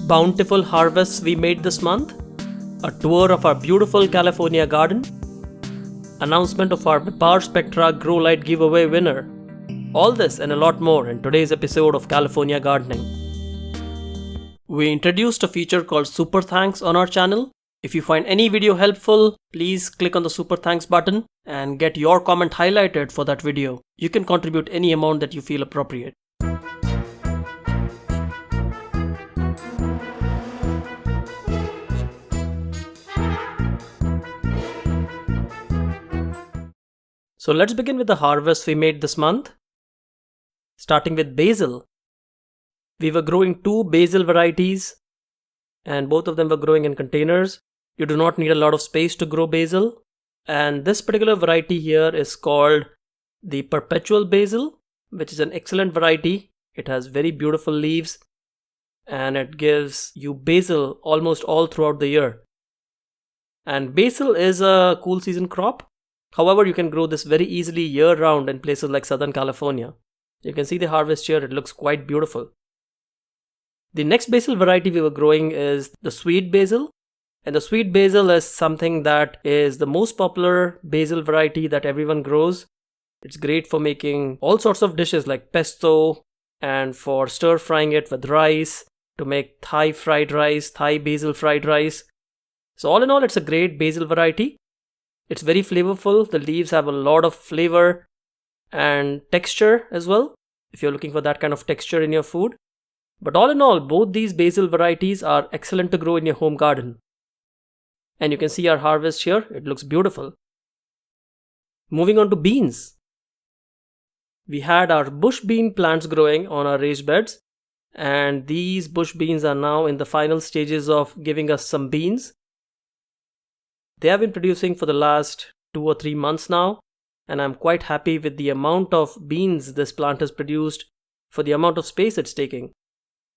bountiful harvests we made this month, a tour of our beautiful California garden, announcement of our Power Spectra Grow Light giveaway winner. All this and a lot more in today's episode of California Gardening. We introduced a feature called Super Thanks on our channel. If you find any video helpful, please click on the Super Thanks button and get your comment highlighted for that video. You can contribute any amount that you feel appropriate. So let's begin with the harvest we made this month. Starting with basil. We were growing 2 basil varieties and both of them were growing in containers. You do not need a lot of space to grow basil. And this particular variety here is called the perpetual basil, which is an excellent variety. It has very beautiful leaves and it gives you basil almost all throughout the year. And basil is a cool season crop. However, you can grow this very easily year-round in places like Southern California. You can see the harvest here, it looks quite beautiful. The next basil variety we were growing is the sweet basil. And the sweet basil is something that is the most popular basil variety that everyone grows. It's great for making all sorts of dishes like pesto and for stir-frying it with rice, to make Thai fried rice, Thai basil fried rice. So all in all, it's a great basil variety. It's very flavorful. The leaves have a lot of flavor and texture as well, if you're looking for that kind of texture in your food. But all in all, both these basil varieties are excellent to grow in your home garden. And you can see our harvest here. It looks beautiful. Moving on to beans. We had our bush bean plants growing on our raised beds. And these bush beans are now in the final stages of giving us some beans. They have been producing for the last 2 or 3 months now, and I'm quite happy with the amount of beans this plant has produced for the amount of space it's taking.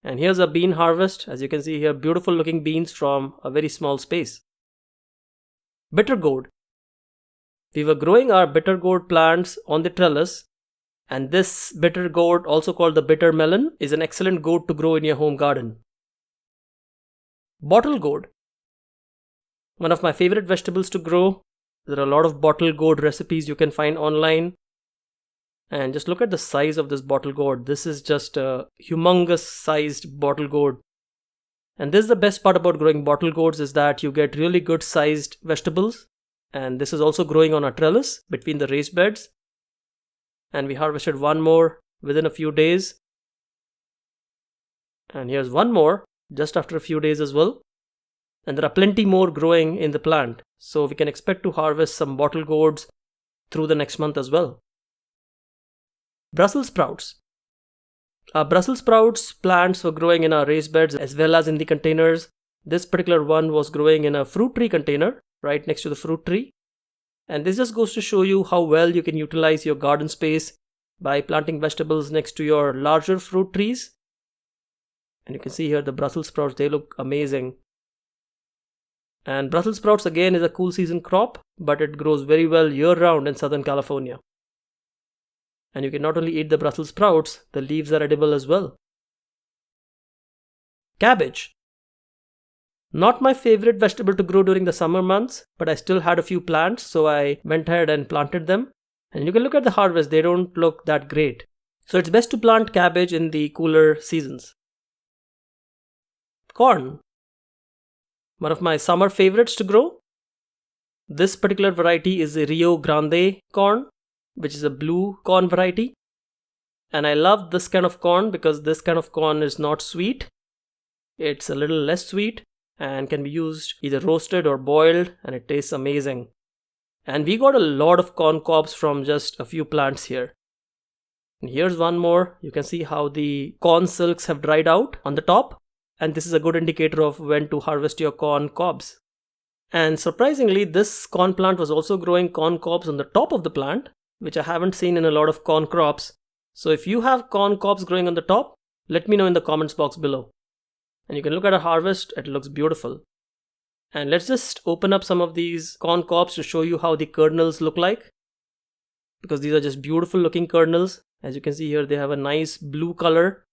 And here's a bean harvest. As you can see here, beautiful looking beans from a very small space. Bitter gourd. We were growing our bitter gourd plants on the trellis, and this bitter gourd, also called the bitter melon, is an excellent gourd to grow in your home garden. Bottle gourd. One of my favorite vegetables to grow. There are a lot of bottle gourd recipes you can find online. And just look at the size of this bottle gourd. This is just a humongous sized bottle gourd. And this is the best part about growing bottle gourds, is that you get really good sized vegetables. And this is also growing on a trellis between the raised beds. And we harvested one more within a few days. And here's one more just after a few days as well. And there are plenty more growing in the plant. So we can expect to harvest some bottle gourds through the next month as well. Brussels sprouts. Our Brussels sprouts plants were growing in our raised beds as well as in the containers. This particular one was growing in a fruit tree container right next to the fruit tree. And this just goes to show you how well you can utilize your garden space by planting vegetables next to your larger fruit trees. And you can see here the Brussels sprouts, they look amazing. And Brussels sprouts again is a cool season crop, but it grows very well year-round in Southern California. And you can not only eat the Brussels sprouts, the leaves are edible as well. Cabbage. Not my favorite vegetable to grow during the summer months, but I still had a few plants, so I went ahead and planted them. And you can look at the harvest, they don't look that great. So it's best to plant cabbage in the cooler seasons. Corn. One of my summer favorites to grow. This particular variety is the Rio Grande corn, which is a blue corn variety. And I love this kind of corn because this kind of corn is not sweet. It's a little less sweet and can be used either roasted or boiled, and it tastes amazing. And we got a lot of corn cobs from just a few plants here. And here's one more. You can see how the corn silks have dried out on the top. And this is a good indicator of when to harvest your corn cobs. And surprisingly, this corn plant was also growing corn cobs on the top of the plant, which I haven't seen in a lot of corn crops. So if you have corn cobs growing on the top, let me know in the comments box below. And you can look at a harvest, it looks beautiful. And let's just open up some of these corn cobs to show you how the kernels look like. Because these are just beautiful looking kernels. As you can see here, they have a nice blue color.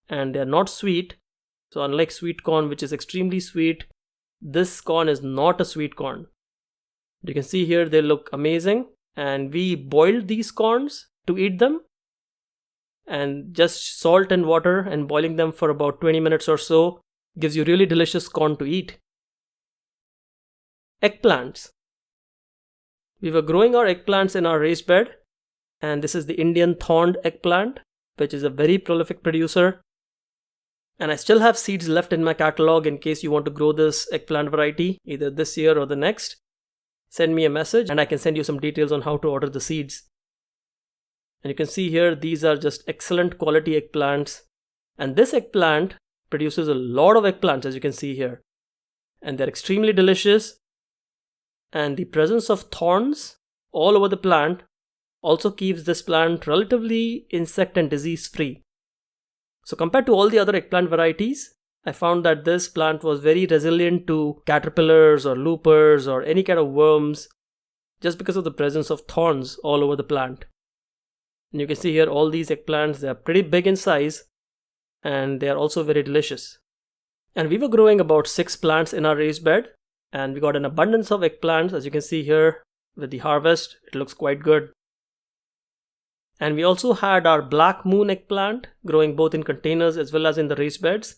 And they are not sweet. So unlike sweet corn, which is extremely sweet, this corn is not a sweet corn. You can see here they look amazing, and we boiled these corns to eat them, and just salt and water and boiling them for about 20 minutes or so gives you really delicious corn to eat. Eggplants. We were growing our eggplants in our raised bed, and this is the Indian thorned eggplant, which is a very prolific producer. And I still have seeds left in my catalog in case you want to grow this eggplant variety either this year or the next. Send me a message and I can send you some details on how to order the seeds. And you can see here these are just excellent quality eggplants, and this eggplant produces a lot of eggplants, as you can see here, and they're extremely delicious. And the presence of thorns all over the plant also keeps this plant relatively insect and disease free. So compared to all the other eggplant varieties, I found that this plant was very resilient to caterpillars or loopers or any kind of worms just because of the presence of thorns all over the plant. And you can see here all these eggplants, they are pretty big in size and they are also very delicious. And we were growing about 6 plants in our raised bed, and we got an abundance of eggplants. As you can see here with the harvest, it looks quite good. And we also had our Black Moon eggplant growing both in containers as well as in the raised beds.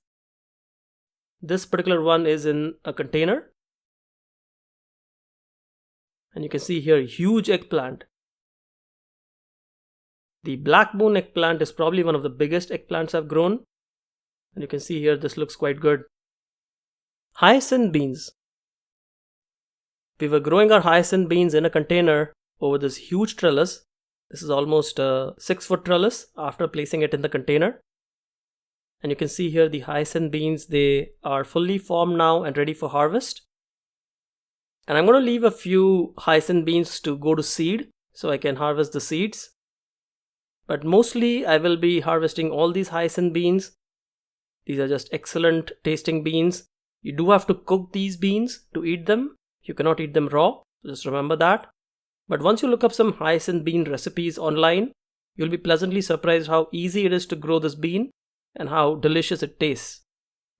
This particular one is in a container. And you can see here huge eggplant. The Black Moon eggplant is probably one of the biggest eggplants I've grown. And you can see here this looks quite good. Hyacinth beans. We were growing our hyacinth beans in a container over this huge trellis. This is almost a 6-foot trellis after placing it in the container. And you can see here the hyacinth beans, they are fully formed now and ready for harvest. And I'm going to leave a few hyacinth beans to go to seed so I can harvest the seeds. But mostly I will be harvesting all these hyacinth beans. These are just excellent tasting beans. You do have to cook these beans to eat them. You cannot eat them raw. Just remember that. But once you look up some hyacinth bean recipes online, you'll be pleasantly surprised how easy it is to grow this bean and how delicious it tastes.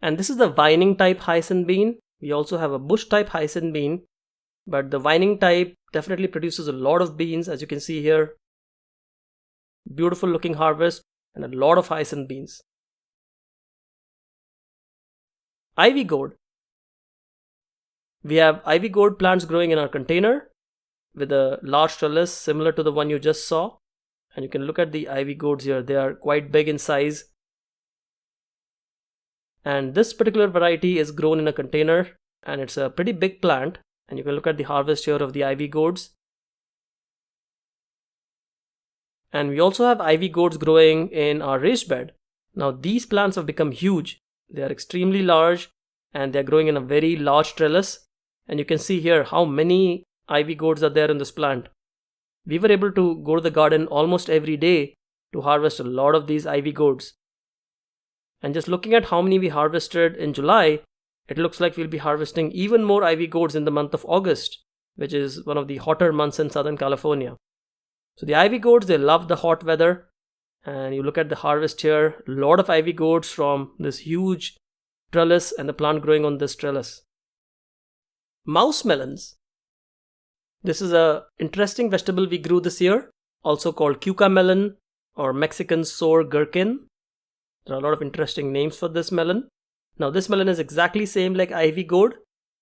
And this is the vining type hyacinth bean. We also have a bush type hyacinth bean, but the vining type definitely produces a lot of beans, as you can see here. Beautiful looking harvest and a lot of hyacinth beans. Ivy gourd. We have ivy gourd plants growing in our container with a large trellis similar to the one you just saw. And you can look at the ivy gourds here. They are quite big in size. And this particular variety is grown in a container and it's a pretty big plant. And you can look at the harvest here of the ivy gourds. And we also have ivy gourds growing in our raised bed. Now these plants have become huge. They are extremely large and they are growing in a very large trellis. And you can see here how many ivy gourds are there in this plant. We were able to go to the garden almost every day to harvest a lot of these ivy gourds. And just looking at how many we harvested in July, it looks like we'll be harvesting even more ivy gourds in the month of August, which is one of the hotter months in Southern California. So the ivy gourds, they love the hot weather. And you look at the harvest here, a lot of ivy gourds from this huge trellis and the plant growing on this trellis. Mouse melons. This is an interesting vegetable we grew this year, also called cucamelon or Mexican sour gherkin. There are a lot of interesting names for this melon. Now this melon is exactly same like ivy gourd.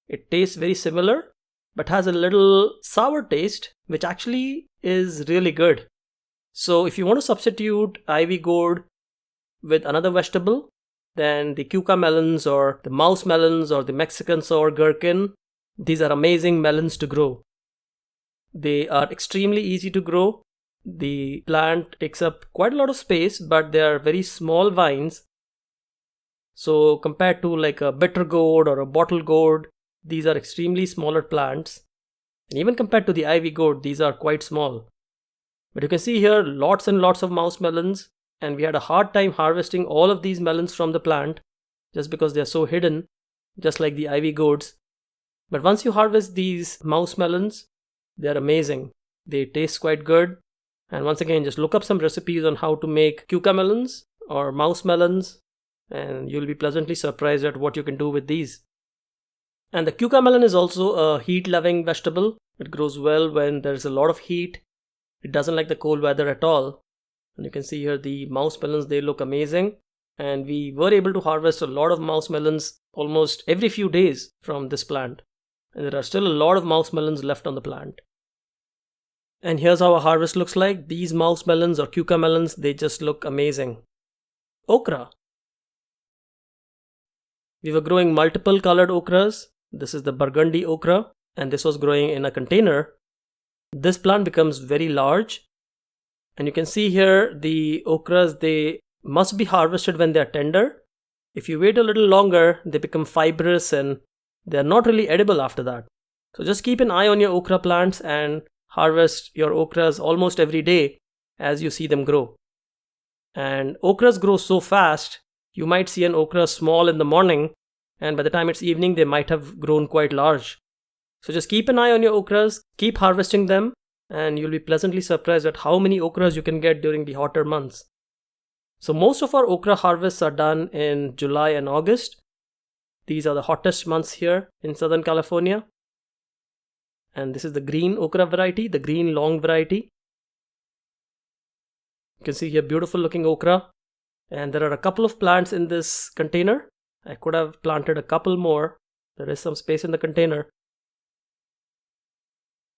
It tastes very similar but has a little sour taste, which actually is really good. So if you want to substitute ivy gourd with another vegetable, then the cucamelons or the mouse melons or the Mexican sour gherkin, these are amazing melons to grow. They are extremely easy to grow. The plant takes up quite a lot of space, but they are very small vines. So compared to like a bitter gourd or a bottle gourd, these are extremely smaller plants. And even compared to the ivy gourd, these are quite small. But you can see here lots and lots of mouse melons, and we had a hard time harvesting all of these melons from the plant just because they are so hidden, just like the ivy gourds. But once you harvest these mouse melons, they are amazing. They taste quite good. And once again, just look up some recipes on how to make cucamelons or mouse melons. and you'll be pleasantly surprised at what you can do with these. And the cucamelon is also a heat-loving vegetable. It grows well when there's a lot of heat. It doesn't like the cold weather at all. And you can see here the mouse melons, they look amazing. And we were able to harvest a lot of mouse melons almost every few days from this plant. And there are still a lot of mouse melons left on the plant. And here's how our harvest looks like. These mouse melons or cucamelons, they just look amazing. Okra. We were growing multiple colored okras. This is the burgundy okra, and this was growing in a container. This plant becomes very large, and you can see here the okras, they must be harvested when they are tender. If you wait a little longer, they become fibrous and they are not really edible after that. So just keep an eye on your okra plants and harvest your okras almost every day as you see them grow. And okras grow so fast, you might see an okra small in the morning, and by the time it's evening, they might have grown quite large. So just keep an eye on your okras, keep harvesting them, and you'll be pleasantly surprised at how many okras you can get during the hotter months. So most of our okra harvests are done in July and August. These are the hottest months here in Southern California. And this is the green okra variety, the green long variety. You can see here beautiful looking okra. And there are a couple of plants in this container. I could have planted a couple more. There is some space in the container.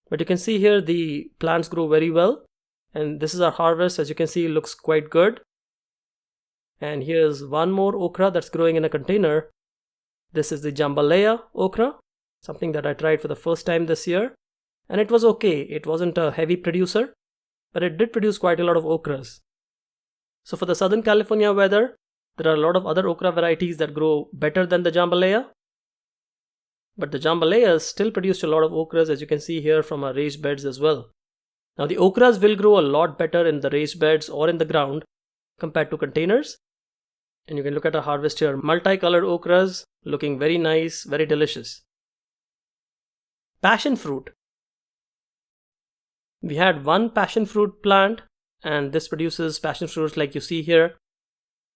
But you can see here the plants grow very well. And this is our harvest. As you can see, it looks quite good. And here's one more okra that's growing in a container. This is the jambalaya okra, something that I tried for the first time this year. And it was okay. It wasn't a heavy producer, but it did produce quite a lot of okras. So for the Southern California weather, there are a lot of other okra varieties that grow better than the jambalaya. But the jambalayas still produced a lot of okras, as you can see here from our raised beds as well. Now the okras will grow a lot better in the raised beds or in the ground compared to containers. And you can look at our harvest here. Multicolored okras looking very nice, very delicious. Passion fruit. We had one passion fruit plant, and this produces passion fruits like you see here.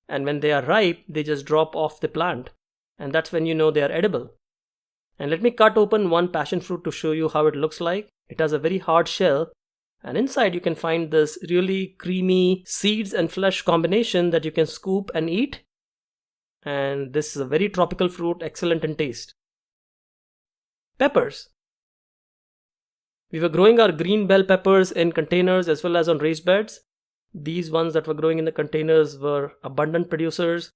And when they are ripe, they just drop off the plant. And that's when you know they are edible. And let me cut open one passion fruit to show you how it looks like. It has a very hard shell. And inside you can find this really creamy seeds and flesh combination that you can scoop and eat. And this is a very tropical fruit, excellent in taste. Peppers. We were growing our green bell peppers in containers as well as on raised beds. These ones that were growing in the containers were abundant producers.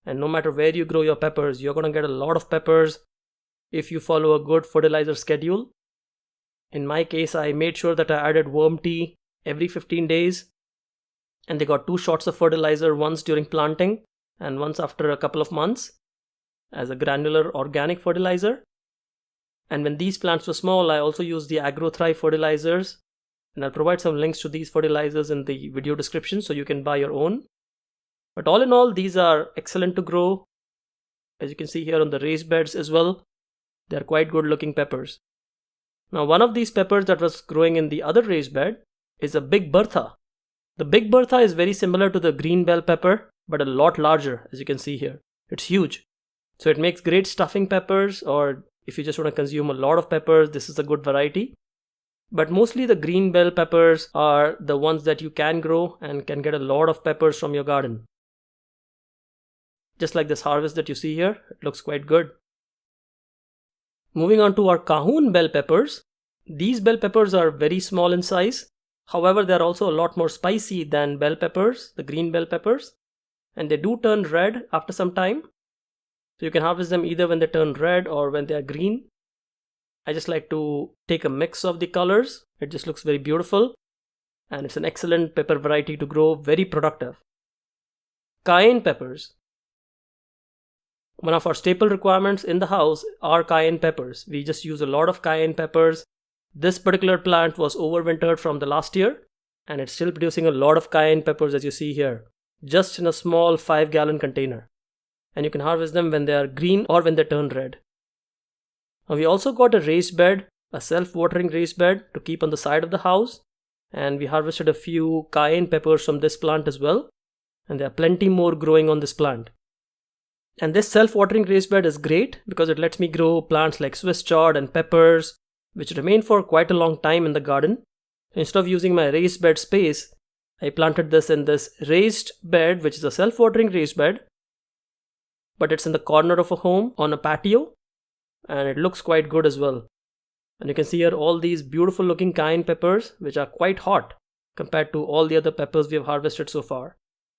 And no matter where you grow your peppers, you're going to get a lot of peppers if you follow a good fertilizer schedule. In my case, I made sure that I added worm tea every 15 days. And they got 2 shots of fertilizer, once during planting and once after a couple of months as a granular organic fertilizer. And when these plants were small, I also used the AgroThrive fertilizers. And I'll provide some links to these fertilizers in the video description so you can buy your own. But all in all, these are excellent to grow. As you can see here on the raised beds as well, they're quite good looking peppers. Now one of these peppers that was growing in the other raised bed is a Big Bertha. The Big Bertha is very similar to the green bell pepper, but a lot larger, as you can see here. It's huge. So it makes great stuffing peppers, or if you just want to consume a lot of peppers, this is a good variety. But mostly the green bell peppers are the ones that you can grow and can get a lot of peppers from your garden. Just like this harvest that you see here, it looks quite good. Moving on to our Cahoon bell peppers. These bell peppers are very small in size. However, they are also a lot more spicy than bell peppers, the green bell peppers. And they do turn red after some time. So you can harvest them either when they turn red or when they are green. I just like to take a mix of the colors. It just looks very beautiful. And it's an excellent pepper variety to grow, very productive. Cayenne peppers. One of our staple requirements in the house are cayenne peppers. We just use a lot of cayenne peppers. This particular plant was overwintered from the last year, and it's still producing a lot of cayenne peppers, as you see here, just in a small 5-gallon container. And you can harvest them when they are green or when they turn red. Now we also got a raised bed, a self-watering raised bed to keep on the side of the house. And we harvested a few cayenne peppers from this plant as well. And there are plenty more growing on this plant. And this self-watering raised bed is great because it lets me grow plants like Swiss chard and peppers, which remain for quite a long time in the garden. Instead of using my raised bed space, I planted this in this raised bed, which is a self-watering raised bed, but it's in the corner of a home on a patio, and it looks quite good as well. And you can see here all these beautiful looking cayenne peppers, which are quite hot compared to all the other peppers we have harvested so far.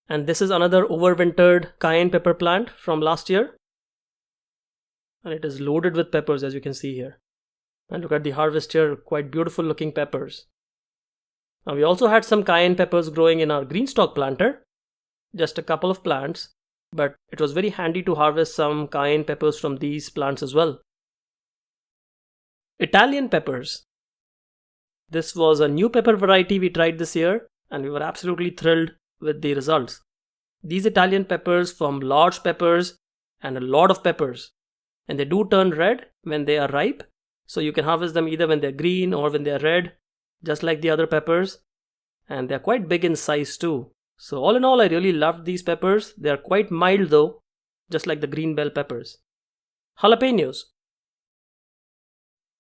And this is another overwintered cayenne pepper plant from last year. And it is loaded with peppers, as you can see here. And look at the harvest here, quite beautiful looking peppers. Now we also had some cayenne peppers growing in our green stalk planter, just a couple of plants, but it was very handy to harvest some cayenne peppers from these plants as well. Italian peppers. This was a new pepper variety we tried this year, and we were absolutely thrilled with the results. These Italian peppers form large peppers and a lot of peppers, and they do turn red when they are ripe, so you can harvest them either when they're green or when they're red, just like the other peppers, and they're quite big in size too. So all in all, I really loved these peppers. They are quite mild though, just like the green bell peppers. Jalapenos.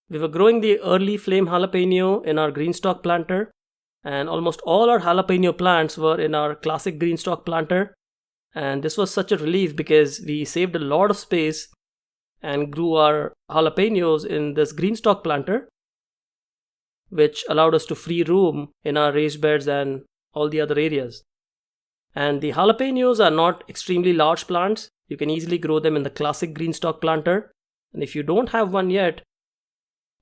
We were growing the early flame jalapeno in our green stalk planter, and almost all our jalapeno plants were in our classic green stalk planter. And this was such a relief because we saved a lot of space and grew our jalapenos in this green stalk planter, which allowed us to free room in our raised beds and all the other areas. And the jalapenos are not extremely large plants. You can easily grow them in the classic green stalk planter. And if you don't have one yet,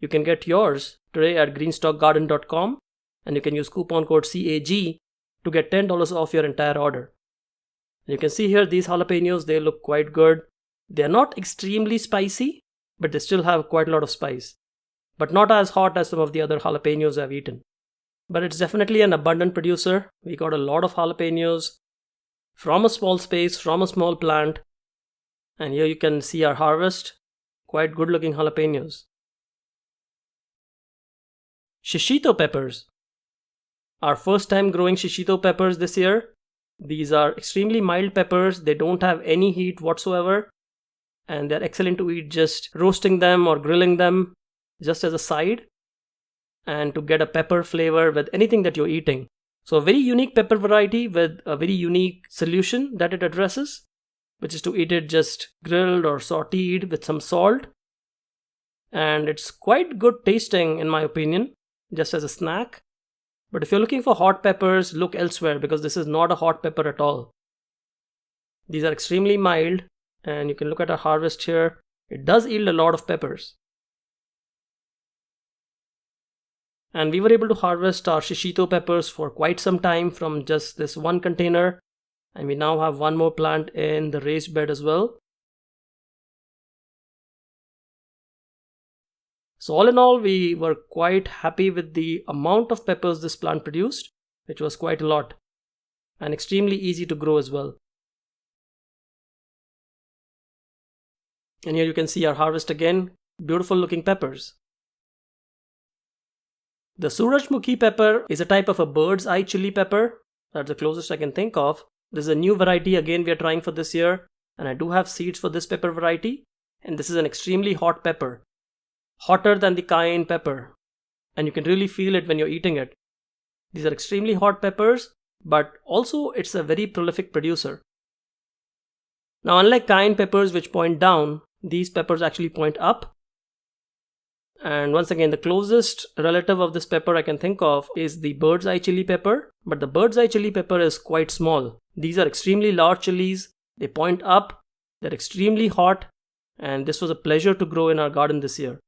you can get yours today at greenstalkgarden.com, and you can use coupon code CAG to get $10 off your entire order. And you can see here these jalapenos, they look quite good. They are not extremely spicy, but they still have quite a lot of spice. But not as hot as some of the other jalapenos I've eaten. But it's definitely an abundant producer. We got a lot of jalapenos from a small space, from a small plant. And here you can see our harvest. Quite good looking jalapenos. Shishito peppers. Our first time growing shishito peppers this year. These are extremely mild peppers. They don't have any heat whatsoever. And they're excellent to eat just roasting them or grilling them just as a side, and to get a pepper flavor with anything that you're eating. So a very unique pepper variety with a very unique solution that it addresses, which is to eat it just grilled or sauteed with some salt. And it's quite good tasting in my opinion, just as a snack. But if you're looking for hot peppers, look elsewhere because this is not a hot pepper at all. These are extremely mild, and you can look at our harvest here. It does yield a lot of peppers. And we were able to harvest our shishito peppers for quite some time from just this one container. And we now have one more plant in the raised bed as well. So all in all, we were quite happy with the amount of peppers this plant produced, which was quite a lot. And extremely easy to grow as well. And here you can see our harvest again. Beautiful looking peppers. The Surajmukhi pepper is a type of a bird's eye chili pepper. That's the closest I can think of. This is a new variety again we are trying for this year. And I do have seeds for this pepper variety. And this is an extremely hot pepper. Hotter than the cayenne pepper. And you can really feel it when you're eating it. These are extremely hot peppers, but also it's a very prolific producer. Now unlike cayenne peppers which point down, these peppers actually point up. And once again, the closest relative of this pepper I can think of is the bird's eye chili pepper. But the bird's eye chili pepper is quite small. These are extremely large chilies. They point up. They're extremely hot. And this was a pleasure to grow in our garden this year.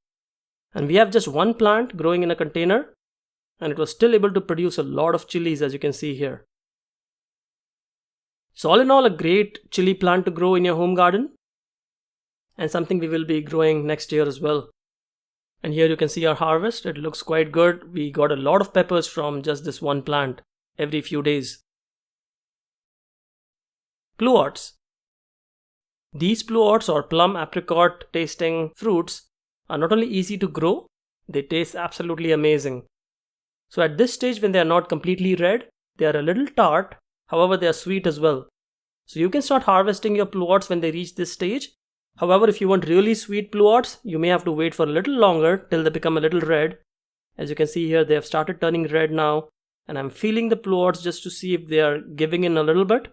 And we have just one plant growing in a container. And it was still able to produce a lot of chilies, as you can see here. So all in all, a great chili plant to grow in your home garden. And something we will be growing next year as well. And here you can see our harvest. It looks quite good. We got a lot of peppers from just this one plant every few days. Pluots. These pluots or plum apricot tasting fruits are not only easy to grow, they taste absolutely amazing. So at this stage when they are not completely red, they are a little tart, however they are sweet as well. So you can start harvesting your pluots when they reach this stage. However, if you want really sweet pluots, you may have to wait for a little longer till they become a little red. As you can see here, they have started turning red now, and I'm feeling the pluots just to see if they are giving in a little bit.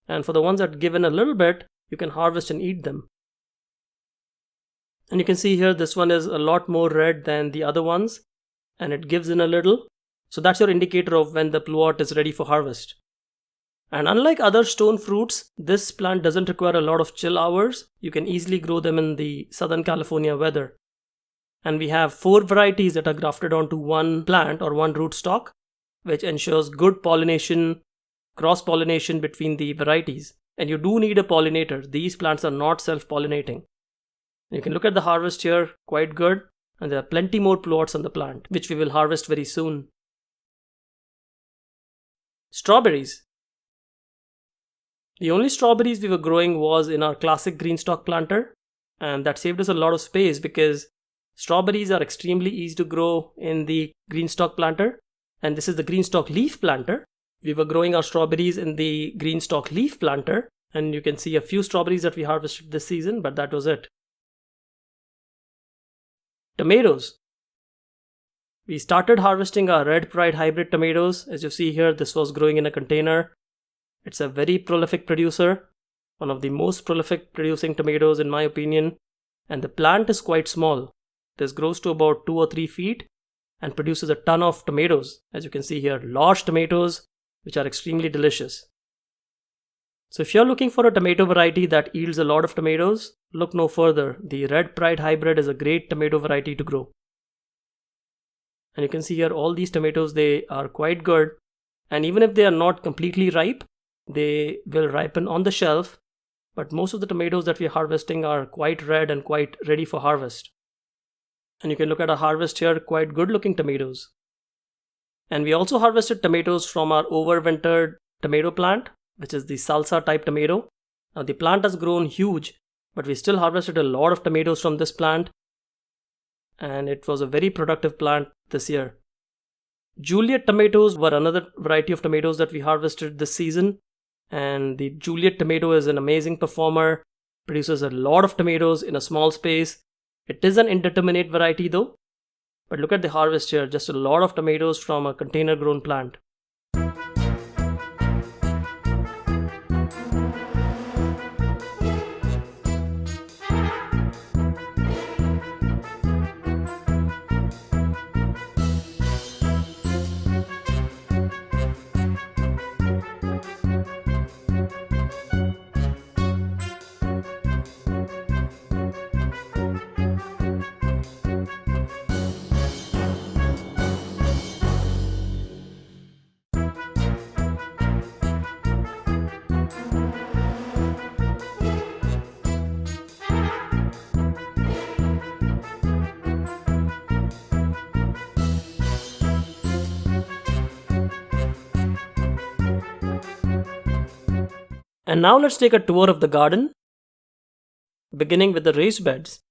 And for the ones that give in a little bit, you can harvest and eat them. And you can see here, this one is a lot more red than the other ones, and it gives in a little. So that's your indicator of when the pluot is ready for harvest. And unlike other stone fruits, this plant doesn't require a lot of chill hours. You can easily grow them in the Southern California weather. And we have 4 varieties that are grafted onto one plant or one rootstock, which ensures good pollination, cross-pollination between the varieties. And you do need a pollinator. These plants are not self-pollinating. You can look at the harvest here, quite good. And there are plenty more pluots on the plant, which we will harvest very soon. Strawberries. The only strawberries we were growing was in our classic greenstock planter, and that saved us a lot of space because strawberries are extremely easy to grow in the greenstock planter, and this is the greenstock leaf planter. We were growing our strawberries in the greenstock leaf planter, and you can see a few strawberries that we harvested this season, but that was it. Tomatoes. We started harvesting our Red Pride hybrid tomatoes. As you see here, this was growing in a container. It's a very prolific producer, one of the most prolific producing tomatoes in my opinion, and the plant is quite small. This grows to about 2 or 3 feet and produces a ton of tomatoes. As you can see here, large tomatoes which are extremely delicious. So if you're looking for a tomato variety that yields a lot of tomatoes, look no further. The Red Pride hybrid is a great tomato variety to grow. And you can see here all these tomatoes, they are quite good, and even if they are not completely ripe, they will ripen on the shelf, but most of the tomatoes that we are harvesting are quite red and quite ready for harvest. And you can look at our harvest here, quite good looking tomatoes. And we also harvested tomatoes from our overwintered tomato plant, which is the salsa type tomato. Now the plant has grown huge, but we still harvested a lot of tomatoes from this plant, and it was a very productive plant this year. Juliet tomatoes were another variety of tomatoes that we harvested this season. And the Juliet tomato is an amazing performer, produces a lot of tomatoes in a small space. It is an indeterminate variety though, but look at the harvest here, just a lot of tomatoes from a container grown plant. And now let's take a tour of the garden, beginning with the raised beds.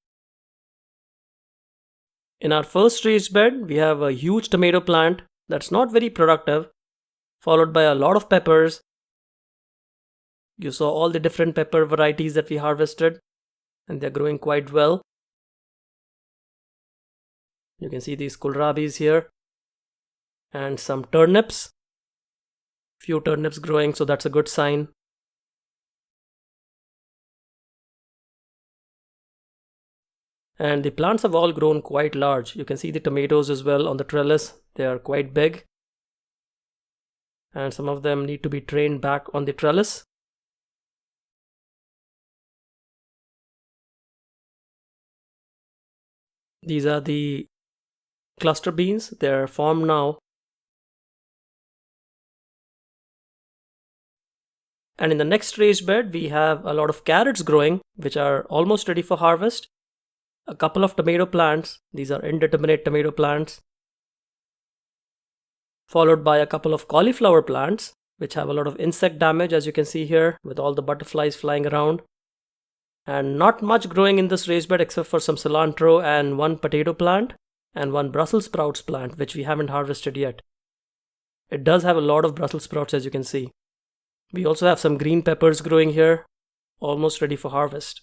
In our first raised bed, we have a huge tomato plant that's not very productive, followed by a lot of peppers. You saw all the different pepper varieties that we harvested, and they're growing quite well. You can see these kohlrabis here, and some turnips. Few turnips growing, so that's a good sign. And the plants have all grown quite large. You can see the tomatoes as well on the trellis. They are quite big. And some of them need to be trained back on the trellis. These are the cluster beans. They're formed now. And in the next raised bed, we have a lot of carrots growing, which are almost ready for harvest. A couple of tomato plants. These are indeterminate tomato plants. Followed by a couple of cauliflower plants, which have a lot of insect damage, as you can see here, with all the butterflies flying around. And not much growing in this raised bed except for some cilantro and one potato plant and one Brussels sprouts plant, which we haven't harvested yet. It does have a lot of Brussels sprouts, as you can see. We also have some green peppers growing here, almost ready for harvest.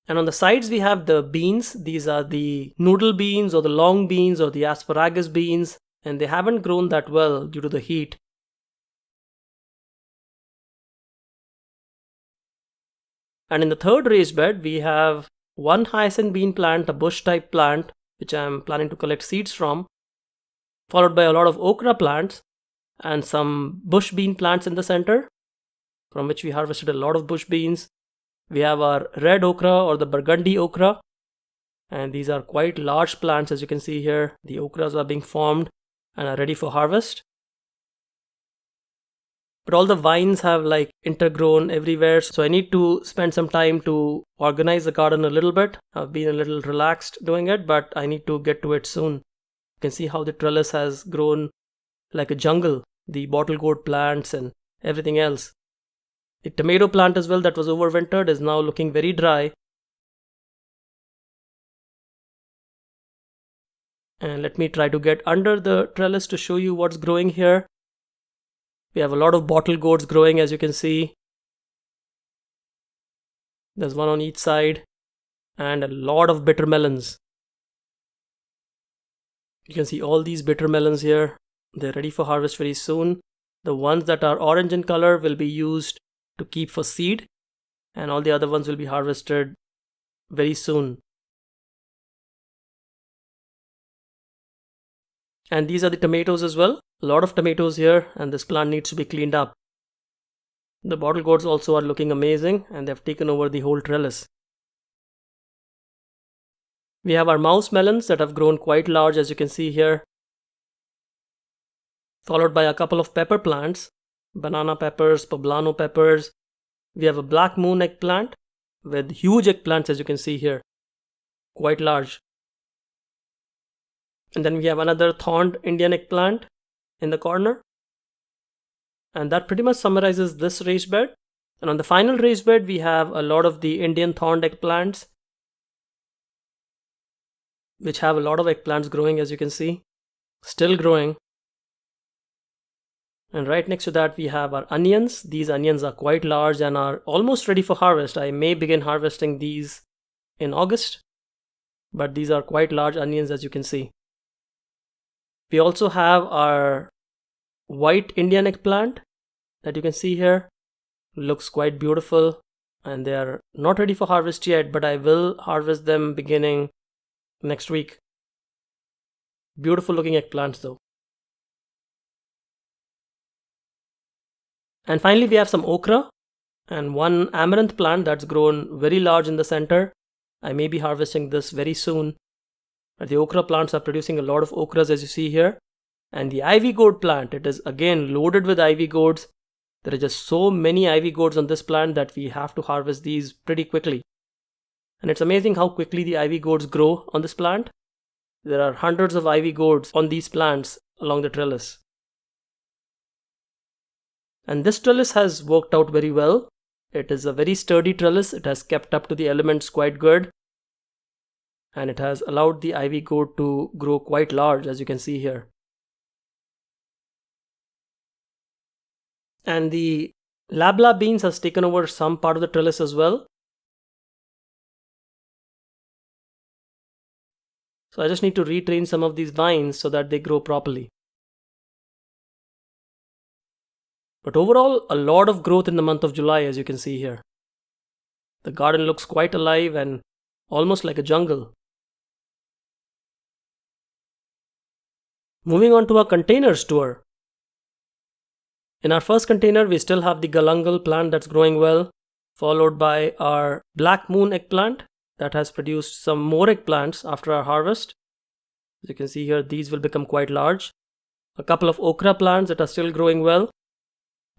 And on the sides we have the beans. These are the noodle beans or the long beans or the asparagus beans, and they haven't grown that well due to the heat. And in the third raised bed we have one hyacinth bean plant, a bush type plant, which I'm planning to collect seeds from, followed by a lot of okra plants and some bush bean plants in the center, from which we harvested a lot of bush beans. We have our red okra or the burgundy okra, and these are quite large plants. As you can see here, the okras are being formed and are ready for harvest. But all the vines have like intergrown everywhere, so I need to spend some time to organize the garden a little bit. I've been a little relaxed doing it, but I need to get to it soon. You can see how the trellis has grown like a jungle, the bottle gourd plants and everything else. The tomato plant as well that was overwintered is now looking very dry. And let me try to get under the trellis to show you what's growing here. We have a lot of bottle gourds growing, as you can see. There's one on each side, and a lot of bitter melons. You can see all these bitter melons here. They're ready for harvest very soon. The ones that are orange in color will be used to keep for seed, and all the other ones will be harvested very soon. And these are the tomatoes as well. A lot of tomatoes here, and this plant needs to be cleaned up. The bottle gourds also are looking amazing, and they've taken over the whole trellis. We have our mouse melons that have grown quite large, as you can see here, followed by a couple of pepper plants, banana peppers, poblano peppers. We have a black moon eggplant with huge eggplants, as you can see here, quite large. And then we have another thorned Indian eggplant in the corner. And that pretty much summarizes this raised bed. And on the final raised bed, we have a lot of the Indian thorned eggplants, which have a lot of eggplants growing, as you can see, still growing. And right next to that, we have our onions. These onions are quite large and are almost ready for harvest. I may begin harvesting these in August, but these are quite large onions, as you can see. We also have our white Indian eggplant that you can see here. Looks quite beautiful, and they are not ready for harvest yet, but I will harvest them beginning next week. Beautiful looking eggplants though. And finally, we have some okra and one amaranth plant that's grown very large in the center. I may be harvesting this very soon. But the okra plants are producing a lot of okras, as you see here. And the ivy gourd plant, it is again loaded with ivy gourds. There are just so many ivy gourds on this plant that we have to harvest these pretty quickly. And it's amazing how quickly the ivy gourds grow on this plant. There are hundreds of ivy gourds on these plants along the trellis. And this trellis has worked out very well. It is a very sturdy trellis. It has kept up to the elements quite good. And it has allowed the ivy gourd to grow quite large, as you can see here. And the labla beans has taken over some part of the trellis as well. So I just need to retrain some of these vines so that they grow properly. But overall, a lot of growth in the month of July, as you can see here. The garden looks quite alive and almost like a jungle. Moving on to our containers tour. In our first container, we still have the galangal plant that's growing well, followed by our black moon eggplant that has produced some more eggplants after our harvest. As you can see here, these will become quite large. A couple of okra plants that are still growing well.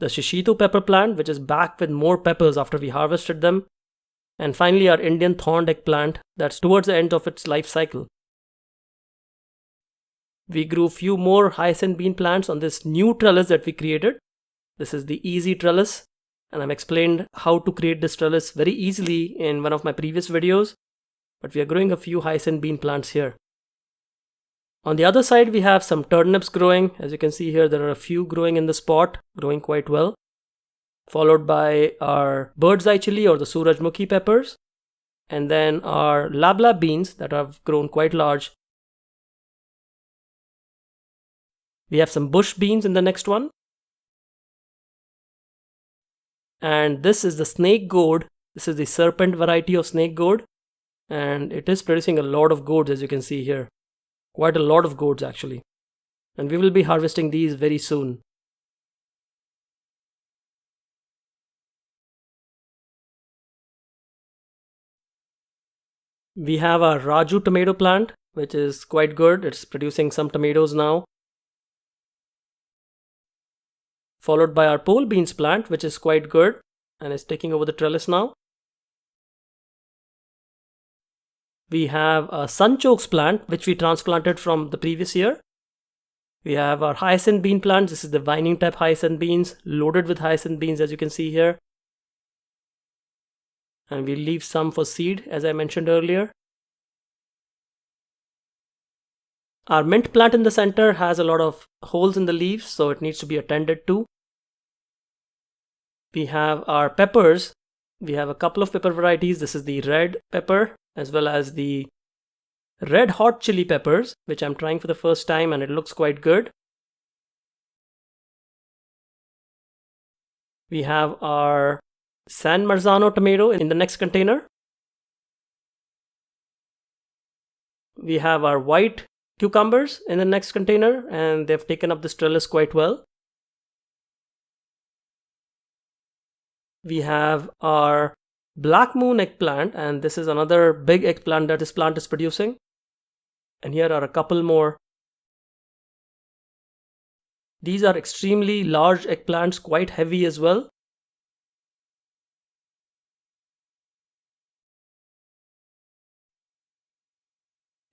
The shishito pepper plant, which is back with more peppers after we harvested them. And finally, our Indian thorned eggplant that's towards the end of its life cycle. We grew few more hyacinth bean plants on this new trellis that we created. This is the easy trellis, and I've explained how to create this trellis very easily in one of my previous videos. But we are growing a few hyacinth bean plants here. On the other side, we have some turnips growing. As you can see here, there are a few growing in the spot, growing quite well. Followed by our bird's eye chili or the Surajmukhi peppers. And then our lab beans that have grown quite large. We have some bush beans in the next one. And this is the snake gourd. This is the serpent variety of snake gourd. And it is producing a lot of gourds, as you can see here. Quite a lot of gourds actually. And we will be harvesting these very soon. We have our Raju tomato plant, which is quite good. It's producing some tomatoes now. Followed by our pole beans plant, which is quite good and is taking over the trellis now. We have a sunchokes plant, which we transplanted from the previous year. We have our hyacinth bean plant. This is the vining type hyacinth beans, loaded with hyacinth beans, as you can see here. And we leave some for seed, as I mentioned earlier. Our mint plant in the center has a lot of holes in the leaves, so it needs to be attended to. We have our peppers. We have a couple of pepper varieties. This is the red pepper as well as the red hot chili peppers, which I'm trying for the first time and it looks quite good. We have our San Marzano tomato in the next container. We have our white cucumbers in the next container and they've taken up this trellis quite well. We have our black moon eggplant, and this is another big eggplant that this plant is producing. And here are a couple more. These are extremely large eggplants, quite heavy as well.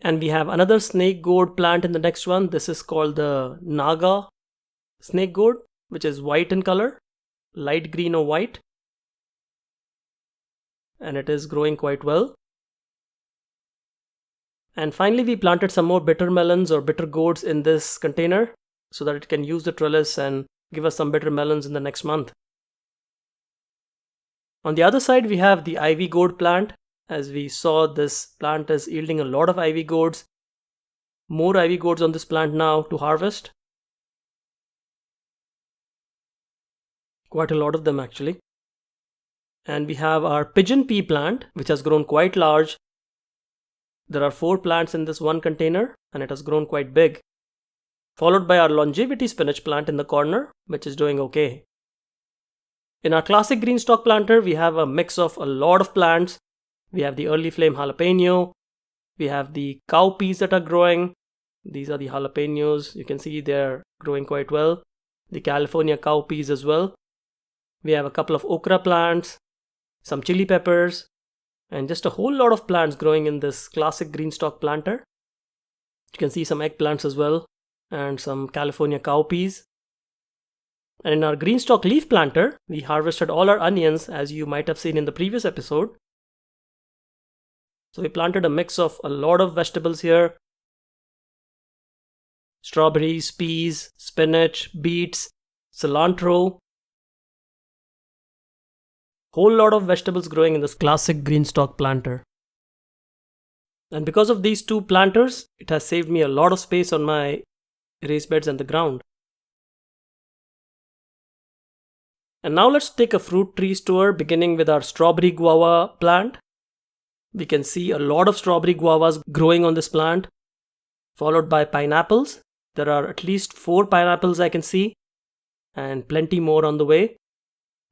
And we have another snake gourd plant in the next one. This is called the Naga snake gourd, which is white in color, light green or white. And it is growing quite well. And finally, we planted some more bitter melons or bitter gourds in this container so that it can use the trellis and give us some bitter melons in the next month. On the other side, we have the ivy gourd plant. As we saw, this plant is yielding a lot of ivy gourds. More ivy gourds on this plant now to harvest. Quite a lot of them actually. And we have our pigeon pea plant, which has grown quite large. There are 4 plants in this one container and it has grown quite big. Followed by our longevity spinach plant in the corner, which is doing okay. In our classic green stalk planter, we have a mix of a lot of plants. We have the early flame jalapeno. We have the cow peas that are growing. These are the jalapenos. You can see they're growing quite well. The California cow peas as well. We have a couple of okra plants, some chili peppers, and just a whole lot of plants growing in this classic green stalk planter. You can see some eggplants as well and some California cow peas. And in our green stalk leaf planter, we harvested all our onions, as you might have seen in the previous episode. So we planted a mix of a lot of vegetables here. Strawberries, peas, spinach, beets, cilantro. Whole lot of vegetables growing in this classic green stalk planter. And because of these 2 planters, it has saved me a lot of space on my raised beds and the ground. And now let's take a fruit trees tour, beginning with our strawberry guava plant. We can see a lot of strawberry guavas growing on this plant, followed by pineapples. There are at least 4 pineapples I can see, and plenty more on the way.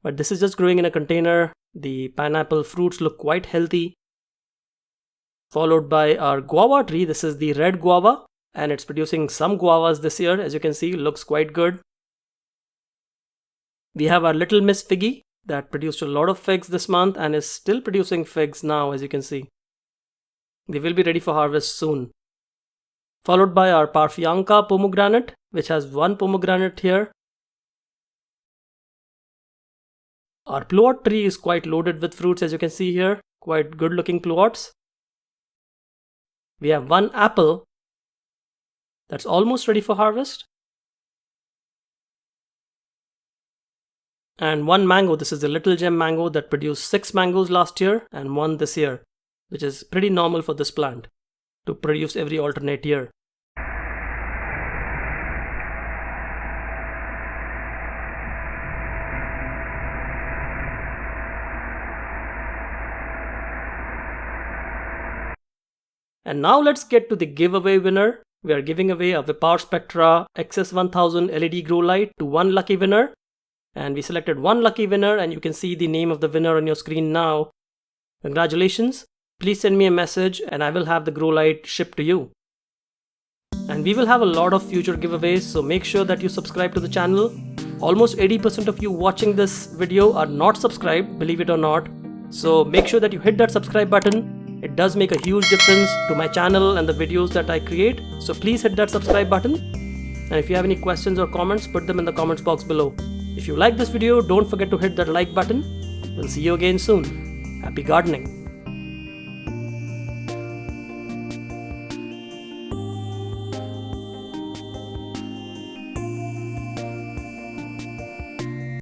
But this is just growing in a container. The pineapple fruits look quite healthy. Followed by our guava tree. This is the red guava, and it's producing some guavas this year. As you can see, looks quite good. We have our Little Miss Figgy that produced a lot of figs this month and is still producing figs now, as you can see. They will be ready for harvest soon. Followed by our Parfianca pomegranate, which has 1 pomegranate here. Our pluot tree is quite loaded with fruits, as you can see here. Quite good looking pluots. We have 1 apple That's almost ready for harvest. And one mango, this is the Little Gem mango that produced 6 mangoes last year and 1 this year, which is pretty normal for this plant to produce every alternate year. And now let's get to the giveaway winner. We are giving away a Vipar Spectra XS1000 LED grow light to one lucky winner. And we selected one lucky winner, and you can see the name of the winner on your screen now. Congratulations. Please send me a message and I will have the grow light shipped to you. And we will have a lot of future giveaways, so make sure that you subscribe to the channel. Almost 80% of you watching this video are not subscribed, believe it or not. So make sure that you hit that subscribe button. It does make a huge difference to my channel and the videos that I create. So please hit that subscribe button. And if you have any questions or comments, put them in the comments box below. If you like this video, don't forget to hit that like button. We'll see you again soon. Happy gardening!